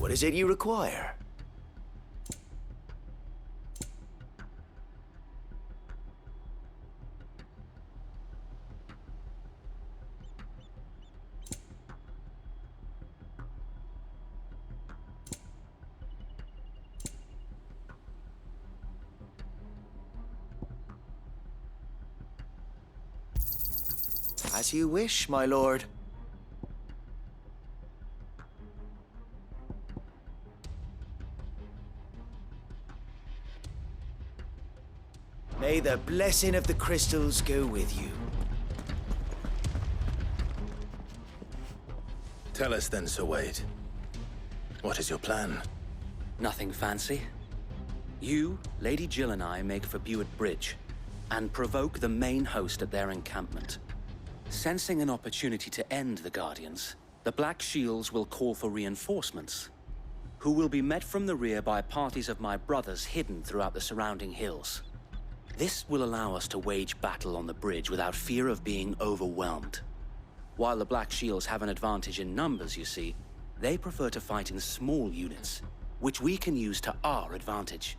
What is it you require? As you wish, my lord. May the blessing of the crystals go with you. Tell us then, Sir Wade. What is your plan? Nothing fancy. You, Lady Jill and I make for Buett Bridge and provoke the main host at their encampment. Sensing an opportunity to end the Guardians, the Black Shields will call for reinforcements, who will be met from the rear by parties of my brothers hidden throughout the surrounding hills. This will allow us to wage battle on the bridge without fear of being overwhelmed. While the Black Shields have an advantage in numbers, you see, they prefer to fight in small units, which we can use to our advantage.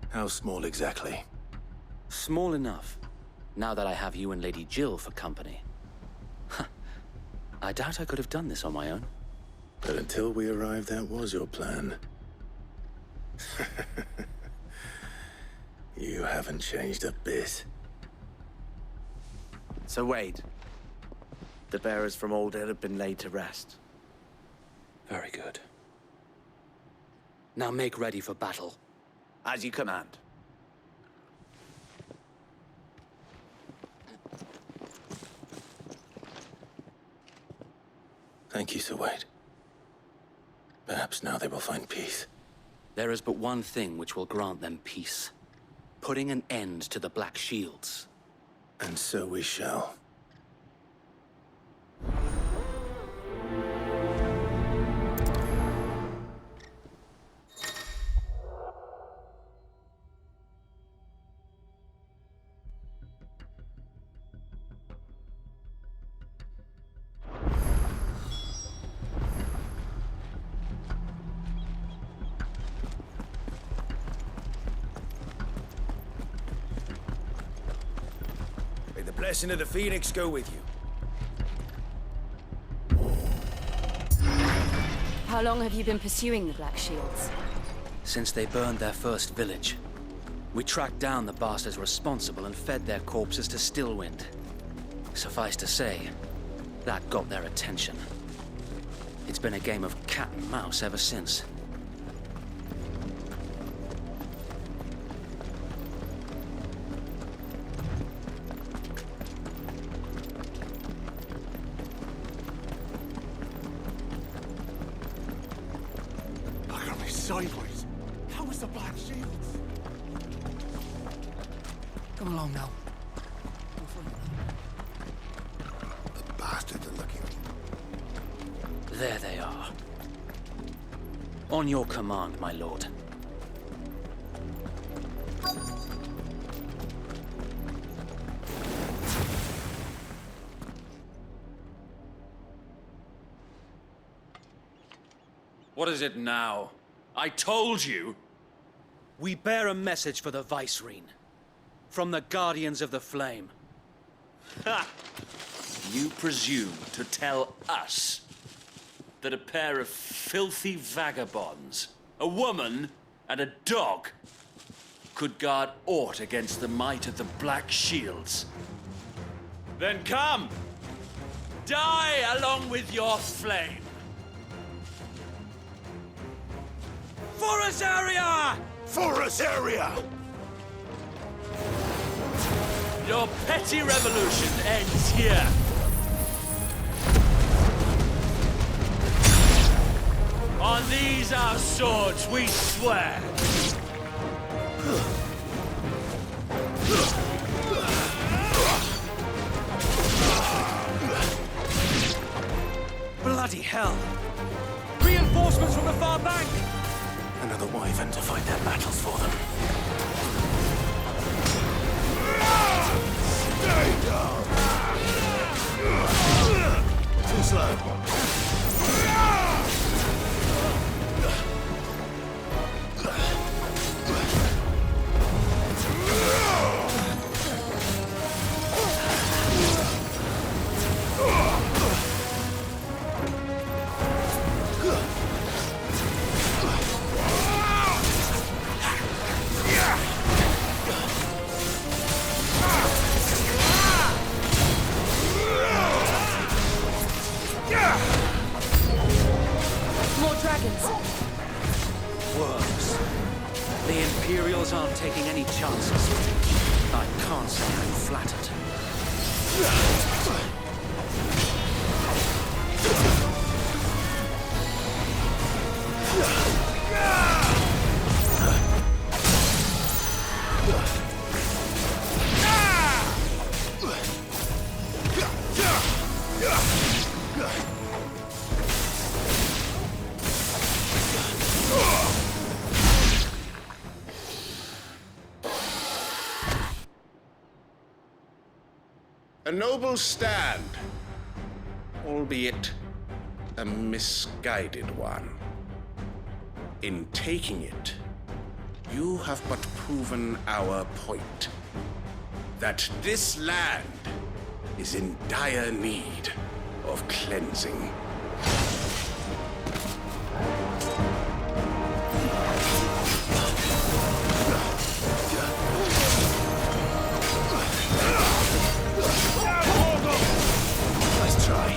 How small exactly? Small enough, now that I have you and Lady Jill for company. I doubt I could have done this on my own. But until we arrived, that was your plan. You haven't changed a bit. Sir Wade, the bearers from Oldhead have been laid to rest. Very good. Now make ready for battle. As you command. Thank you, Sir Wade. Perhaps now they will find peace. There is but one thing which will grant them peace. Putting an end to the Black Shields. And so we shall. May the blessing of the Phoenix go with you. How long have you been pursuing the Black Shields? Since they burned their first village. We tracked down the bastards responsible and fed their corpses to Stillwind. Suffice to say, that got their attention. It's been a game of cat and mouse ever since. Look at me sideways. How was the Black Shields? Come along now. The bastards are looking. There they are. On your command, my lord. What is it now? I told you! We bear a message for the Vicereine. From the Guardians of the Flame. Ha! You presume to tell us that a pair of filthy vagabonds, a woman and a dog, could guard aught against the might of the Black Shields? Then come! Die along with your flame! For Azaria! For Azaria! Your petty revolution ends here. On these our swords we swear. Bloody hell! Reinforcements from the far bank! Another wyvern to fight their battles for them. Stay down! Too slow. can't say I'm flattered. A noble stand, albeit a misguided one. In taking it, you have but proven our point. That this land is in dire need of cleansing. Nice try.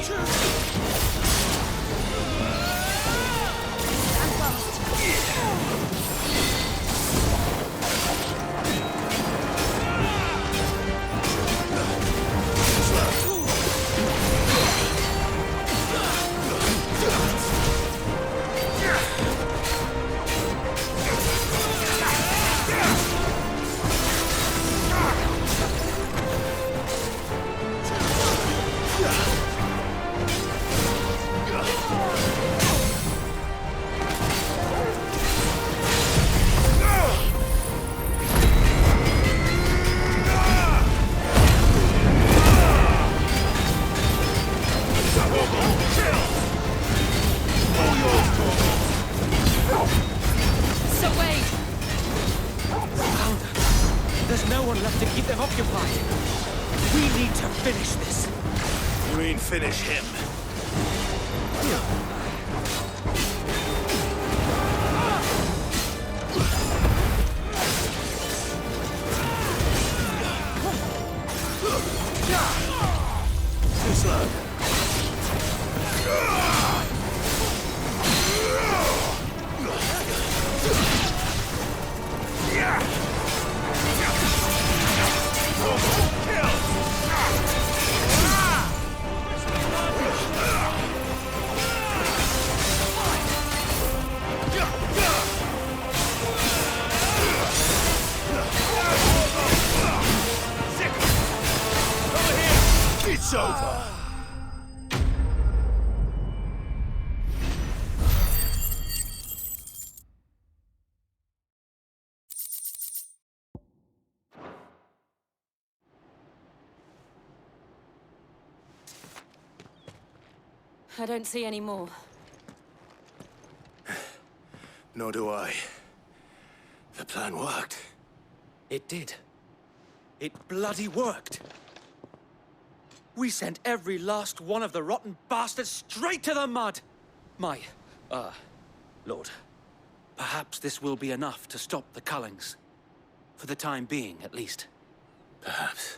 There's no one left to keep them occupied. We need to finish this. You mean finish him? Too slow. It's over. I don't see any more. Nor do I. The plan worked. It did. It bloody worked. We sent every last one of the rotten bastards straight to the mud! My, Lord, perhaps this will be enough to stop the Cullings. For the time being, at least. Perhaps.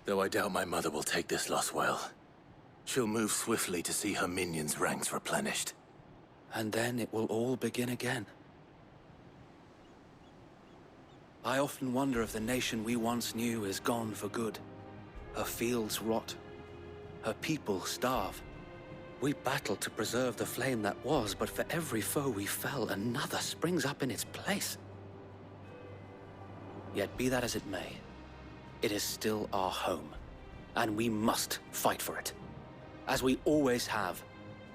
Though I doubt my mother will take this loss well. She'll move swiftly to see her minions' ranks replenished. And then it will all begin again. I often wonder if the nation we once knew is gone for good. Her fields rot. Her people starve. We battled to preserve the flame that was, but for every foe we fell, another springs up in its place. Yet be that as it may, it is still our home, and we must fight for it. As we always have,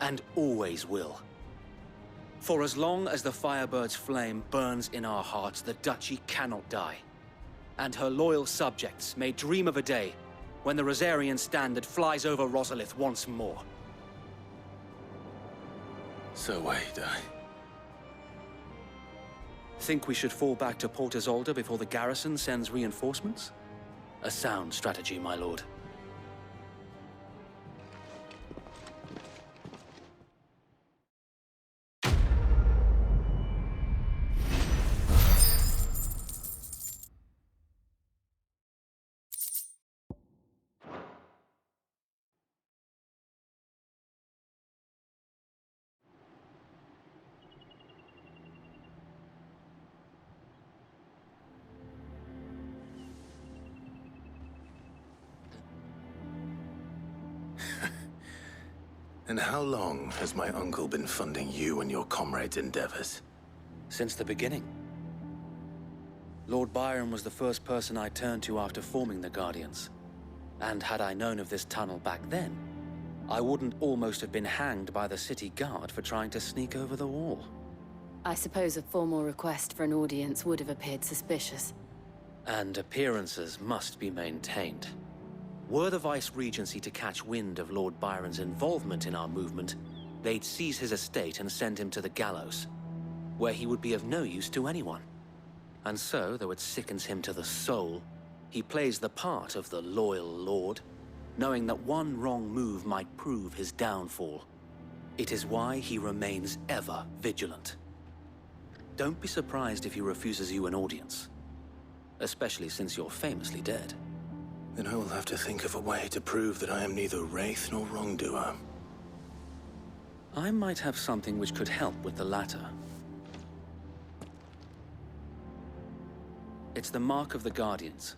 and always will. For as long as the Firebird's flame burns in our hearts, the Duchy cannot die. And her loyal subjects may dream of a day when the Rosarian standard flies over Rosalith once more. So wait, Think we should fall back to Port Isolde before the garrison sends reinforcements? A sound strategy, my lord. And how long has my uncle been funding you and your comrades' endeavors? Since the beginning. Lord Byron was the first person I turned to after forming the Guardians. And had I known of this tunnel back then, I wouldn't almost have been hanged by the city guard for trying to sneak over the wall. I suppose a formal request for an audience would have appeared suspicious. And appearances must be maintained. Were the Vice-Regency to catch wind of Lord Byron's involvement in our movement, they'd seize his estate and send him to the gallows, where he would be of no use to anyone. And so, though it sickens him to the soul, he plays the part of the loyal lord, knowing that one wrong move might prove his downfall. It is why he remains ever vigilant. Don't be surprised if he refuses you an audience, especially since you're famously dead. Then I will have to think of a way to prove that I am neither wraith nor wrongdoer. I might have something which could help with the latter. It's the mark of the Guardians.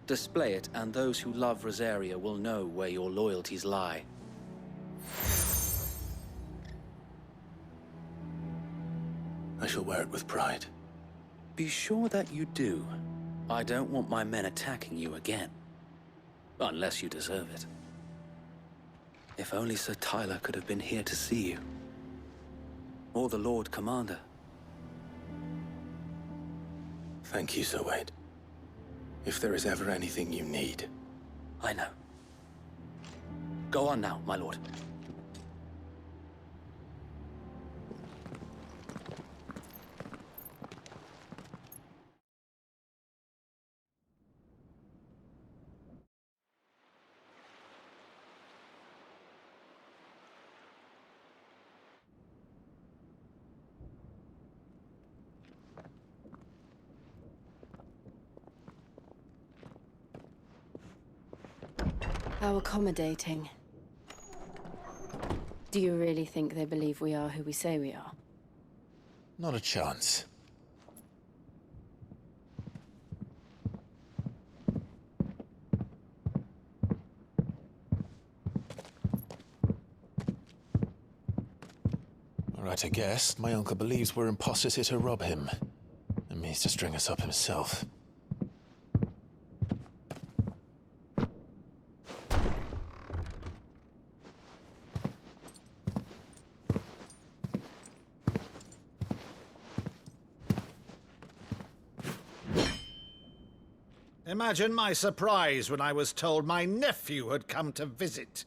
Display it, and those who love Rosaria will know where your loyalties lie. I shall wear it with pride. Be sure that you do. I don't want my men attacking you again. Unless you deserve it. If only Sir Tyler could have been here to see you. Or the Lord Commander. Thank you, Sir Wade. If there is ever anything you need. I know. Go on now, my lord. How accommodating. Do you really think they believe we are who we say we are? Not a chance. Right, I guess. My uncle believes we're imposters here to rob him. And means to string us up himself. Imagine my surprise when I was told my nephew had come to visit.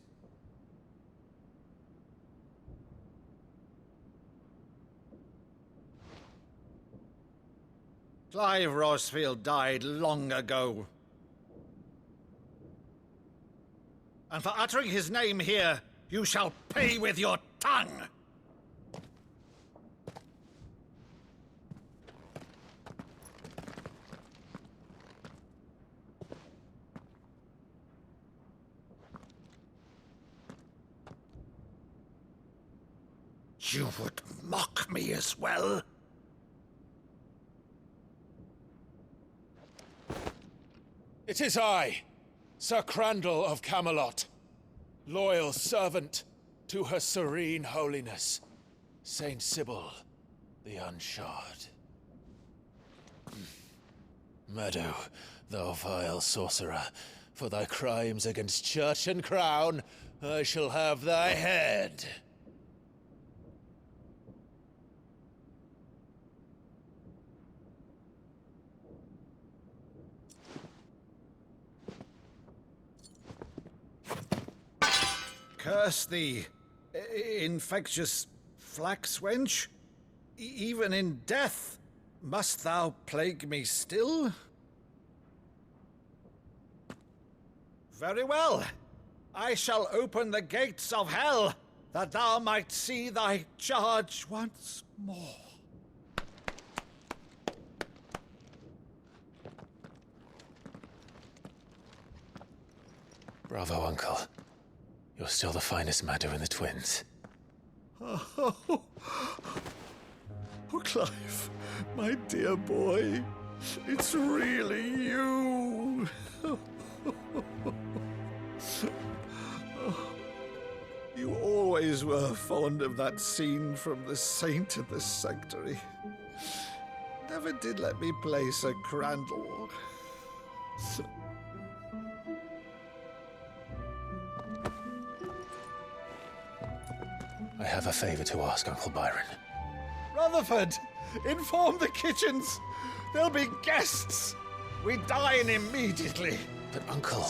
Clive Rosfield died long ago. And for uttering his name here, you shall pay with your tongue! You would mock me as well? It is I, Sir Crandall of Camelot, loyal servant to Her Serene Holiness, Saint Sybil the Unshod. Meadow, thou vile sorcerer, for thy crimes against church and crown, I shall have thy head. Curse thee, infectious flax wench. Even in death, must thou plague me still? Very well. I shall open the gates of hell, that thou might see thy charge once more. Bravo, Uncle. You're still the finest Meadow in the twins. Oh, Clive, my dear boy, it's really you. You always were fond of that scene from The Saint and the Sanctuary. Never did let me play Sir Crandall. I have a favor to ask, Uncle Byron. Rutherford, inform the kitchens. There'll be guests. We dine immediately. But, Uncle...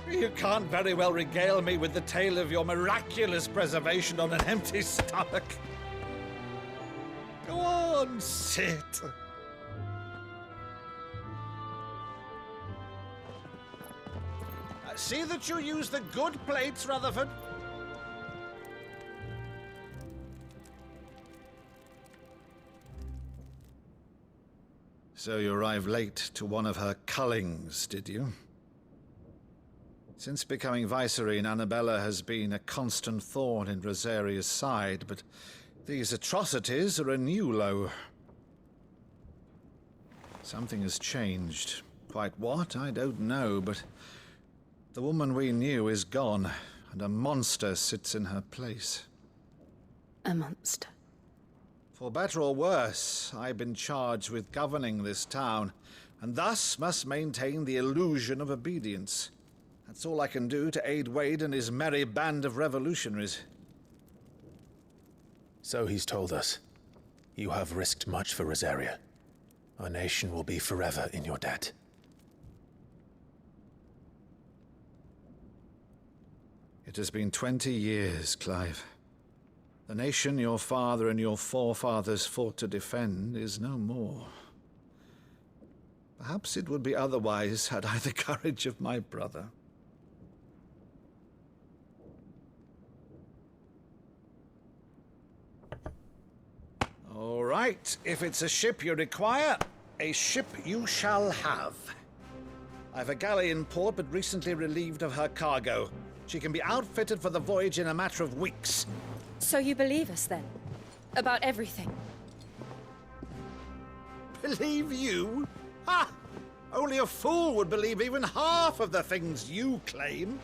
You can't very well regale me with the tale of your miraculous preservation on an empty stomach. Go on, sit. See that you use the good plates, Rutherford. So you arrived late to one of her cullings, did you? Since becoming Vicereine, Annabella has been a constant thorn in Rosaria's side, but these atrocities are a new low. Something has changed. Quite what, I don't know, but the woman we knew is gone, and a monster sits in her place. A monster. For better or worse, I've been charged with governing this town, and thus must maintain the illusion of obedience. That's all I can do to aid Wade and his merry band of revolutionaries. So he's told us. You have risked much for Rosaria. Our nation will be forever in your debt. It has been 20 years, Clive. The nation your father and your forefathers fought to defend is no more. Perhaps it would be otherwise had I the courage of my brother. All right, if it's a ship you require, a ship you shall have. I've a galley in port, but recently relieved of her cargo. She can be outfitted for the voyage in a matter of weeks. So you believe us, then? About everything? Believe you? Ha! Only a fool would believe even half of the things you claim.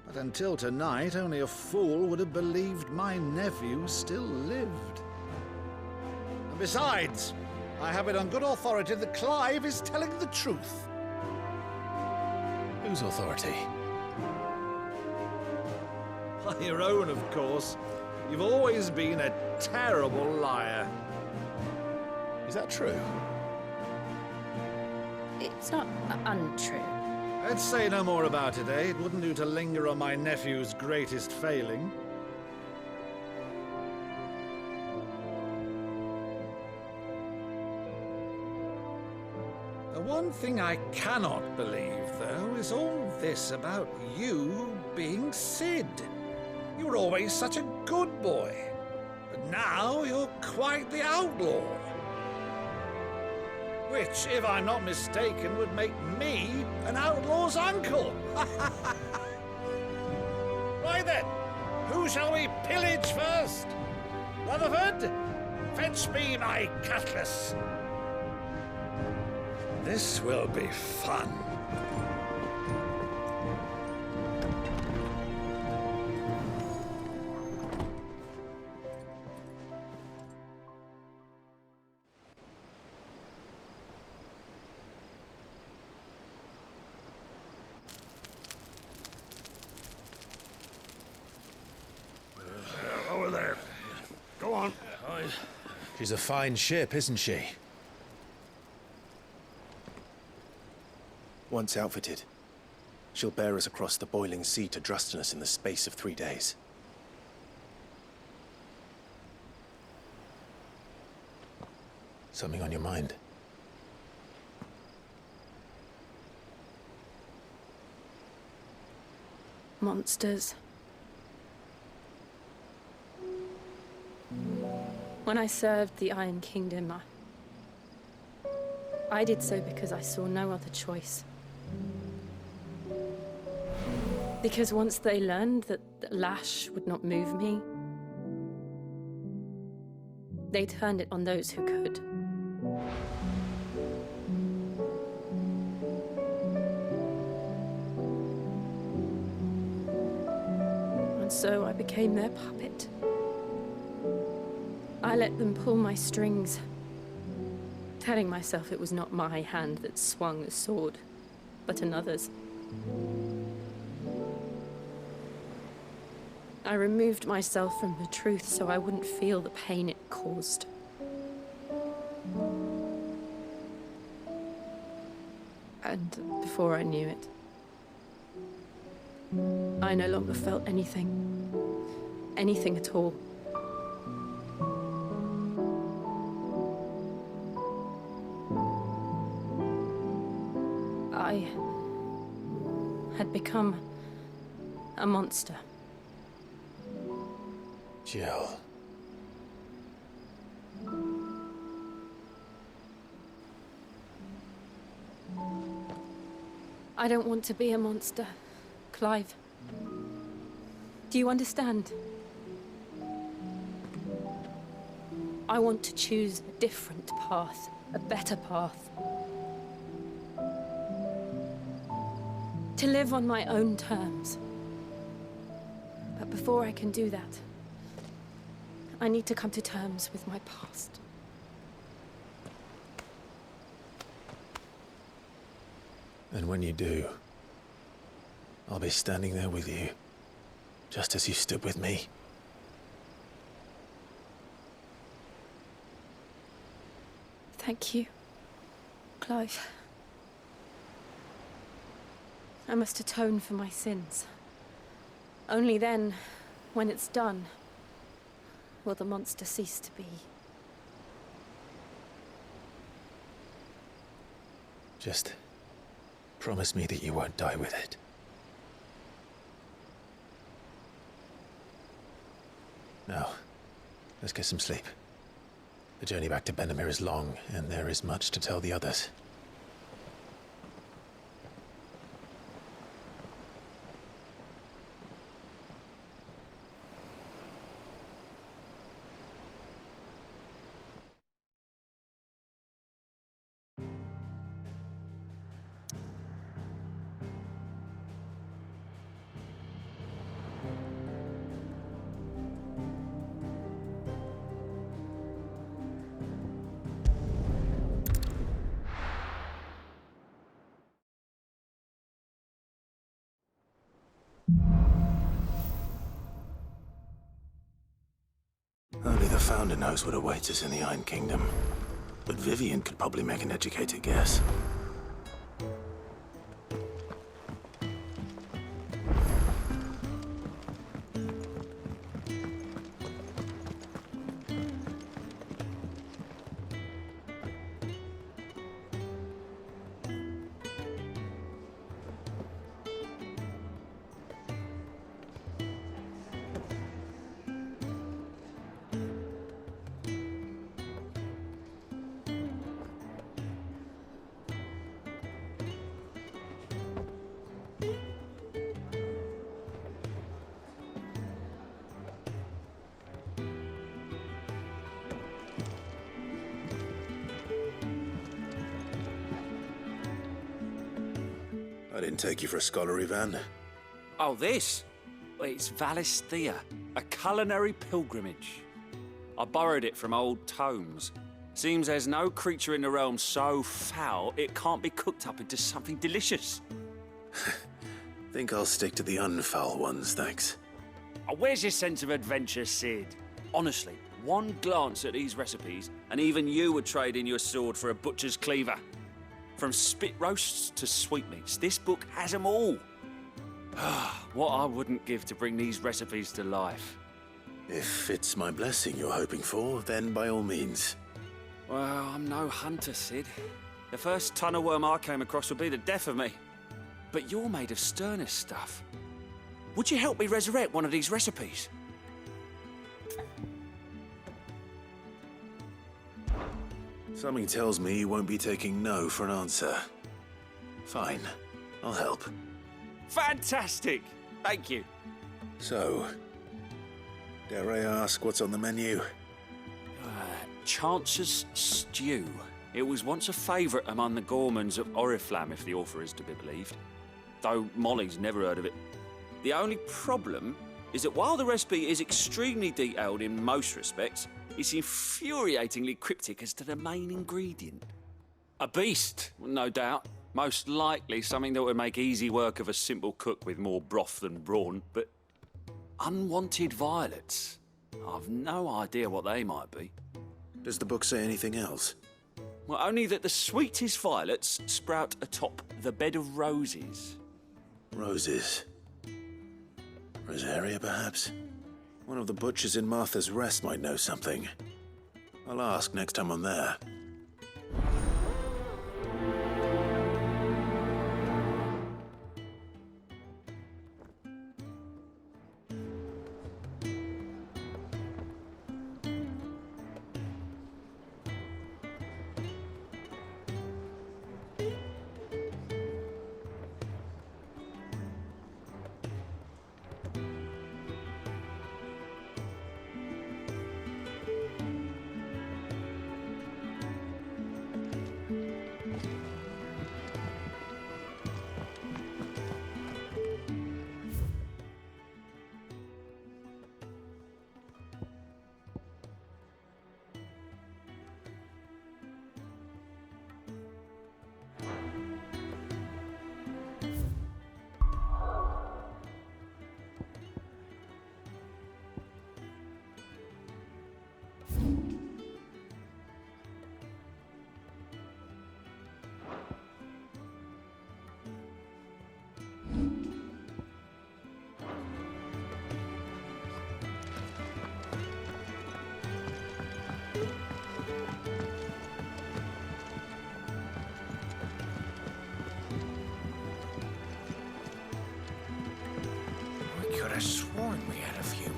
But until tonight, only a fool would have believed my nephew still lived. And besides, I have it on good authority that Clive is telling the truth. Whose authority? On your own, of course. You've always been a terrible liar. Is that true? It's not untrue. Let's say no more about it, eh? It wouldn't do to linger on my nephew's greatest failing. The one thing I cannot believe, though, is all this about you being Sid. You were always such a good boy, but now you're quite the outlaw. Which, if I'm not mistaken, would make me an outlaw's uncle. Right then, who shall we pillage first? Rutherford, fetch me my cutlass. This will be fun. Over there. Go on. She's a fine ship, isn't she? Once outfitted, she'll bear us across the boiling sea to Drustinus in the space of 3 days. Something on your mind? Monsters. When I served the Iron Kingdom, I did so because I saw no other choice. Because once they learned that Lash would not move me, they turned it on those who could. so I became their puppet. I let them pull my strings, telling myself it was not my hand that swung the sword, but another's. I removed myself from the truth so I wouldn't feel the pain it caused. And before I knew it, I no longer felt anything. Anything at all. I had become a monster. Jill. I don't want to be a monster, Clive. Do you understand? I want to choose a different path, a better path. To live on my own terms. But before I can do that, I need to come to terms with my past. And when you do, I'll be standing there with you, just as you stood with me. Thank you, Clive. I must atone for my sins. Only then, when it's done, will the monster cease to be. Just promise me that you won't die with it. Now, let's get some sleep. The journey back to Benamir is long, and there is much to tell the others. Only the Founder knows what awaits us in the Iron Kingdom. But Vivian could probably make an educated guess. I didn't take you for a scholarly van. Oh, this? Well, it's Valisthea, a culinary pilgrimage. I borrowed it from old tomes. Seems there's no creature in the realm so foul it can't be cooked up into something delicious. Think I'll stick to the unfoul ones, thanks. Oh, where's your sense of adventure, Sid? Honestly, one glance at these recipes, and even you would trade in your sword for a butcher's cleaver. From spit roasts to sweetmeats, this book has them all. What I wouldn't give to bring these recipes to life. If it's my blessing you're hoping for, then by all means. Well, I'm no hunter, Sid. The first ton of worm I came across would be the death of me. But you're made of sterner stuff. Would you help me resurrect one of these recipes? Something tells me you won't be taking no for an answer. Fine, I'll help. Fantastic! Thank you. So, dare I ask what's on the menu? Chance's Stew. It was once a favourite among the gourmands of Oriflamme, if the author is to be believed. Though Molly's never heard of it. The only problem is that while the recipe is extremely detailed in most respects, it's infuriatingly cryptic as to the main ingredient. A beast, no doubt. Most likely something that would make easy work of a simple cook with more broth than brawn, but unwanted violets. I've no idea what they might be. Does the book say anything else? Well, only that the sweetest violets sprout atop the bed of roses. Roses. Rosaria, perhaps? One of the butchers in Martha's Rest might know something. I'll ask next time I'm there. I could have sworn we had a few